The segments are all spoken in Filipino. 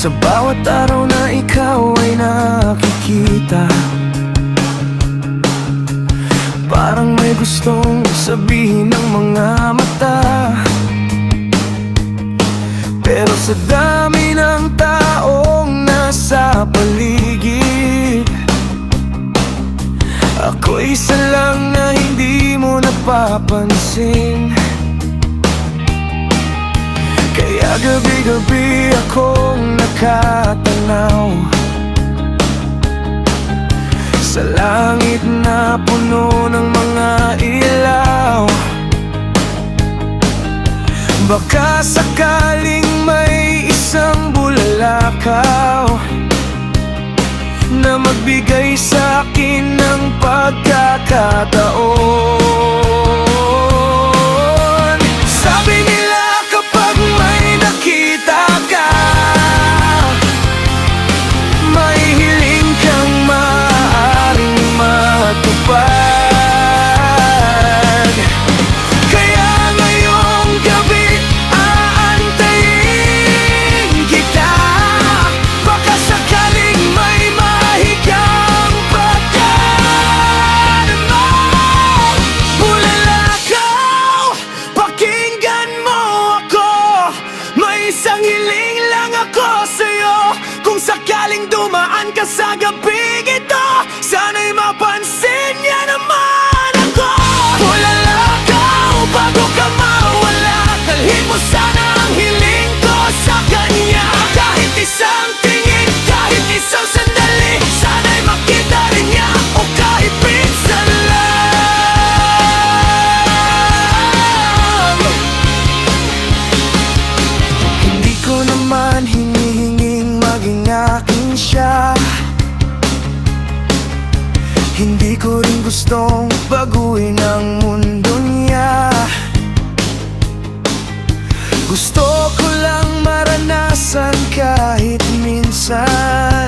Sa bawat araw na ikaw ay nakikita, parang may gustong sabihin ng mga mata. Pero sa dami ng taong nasa paligid, ako isa lang na hindi mo napapansin. Kaya gabi-gabi akong nakatanaw sa langit na puno ng mga ilaw. Baka sakaling may isang bulalakaw na magbigay sa akin ng pagkakataon. Sabi nila kapag may nakita ka, may hiling kang maaaring matupad. Kaya ngayong gabi aantayin kita, baka sakaling may mahigang pagdarama. Bulalakaw, pakinggan mo ako, may isang hiling lang ako sa'yo. Kung sakaling dumaan ka sa gabing ito, sana'y mapansin niya naman ako. Bulalakaw, bago ka mawala, dalhin mo sana ang hiling ko sa kanya. Kahit isang tingin, kahit isang sandali, sana'y makita rin niya o kahit minsan lang. Hindi ko naman hinihinging maging akin siya, hindi ko rin gustong baguhin ang mundo niya. Gusto ko lang maranasan kahit minsan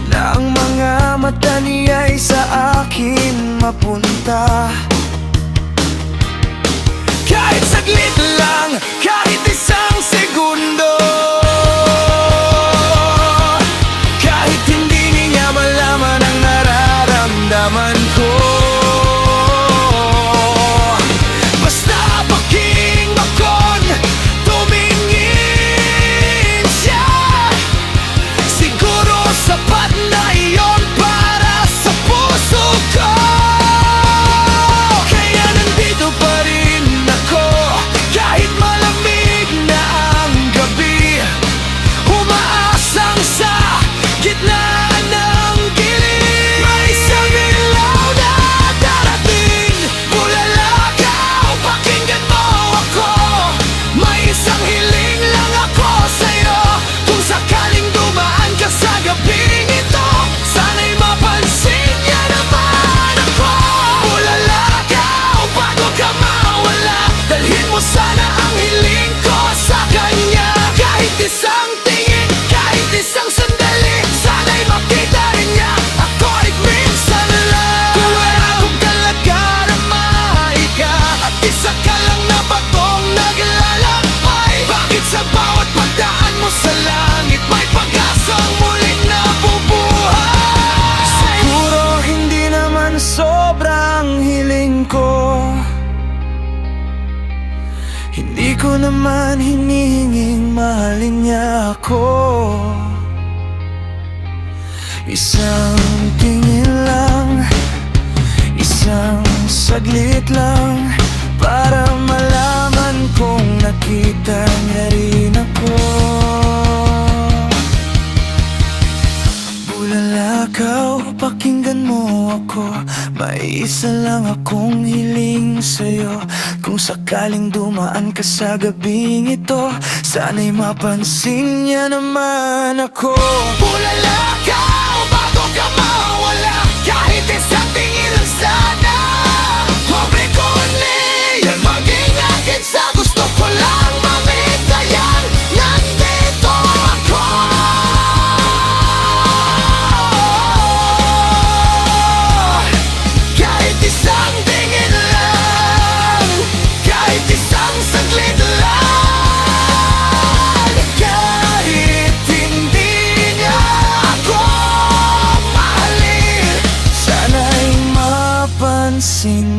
na ang mga mata niya'y sa akin mapunta. Kahit saglit lang, kahit isang segundo, kahit hindi niya malaman ang nararamdaman ko. Basta pakinggan kon, tumingin siya, siguro sapat na iyon para sa puso ko. Kaya nandito pa rin ako, kahit malamig na ang gabi, umaasang sa gitna ng gilid. May isang ilaw na darating. Bulalakaw, pakinggan mo ako, may isang hiling lang ako sa'yo. Kung sakaling dumaan ka sa gabing ito, sana'y mapansin niya naman ako. Bulalakaw, bago ka mawala, dalhin mo sana ang hiling ko sa kanya. Kahit isang tingin, kahit isang sandali, sana'y makita rin niya ako ay minsan lang. Kung wala kong talaga na maika, at isa ka lang na batong naglalakbay, bakit sa bawat pagdaan mo sa langit may pag-asang muling nabubuhay? Siguro hindi naman sobrang hiling ko, hindi ko naman hinihinging mahalin niya ako. Isang tingin lang, isang saglit lang, para malaman kong nakita niya rin ako. Bulalakaw, pakinggan mo ako, may isa lang akong hiling sa'yo. Kung sakaling dumaan ka sa gabing ito, sana'y mapansin niya naman ako. Bulalakaw, bago ka mawala, kahit isang tingin lang sana, pobre ko yan maging akin sa gusto ko lang mamita yan. Nandito ako. Kahit isang tingin lang, kahit isang saglit lang, kahit gising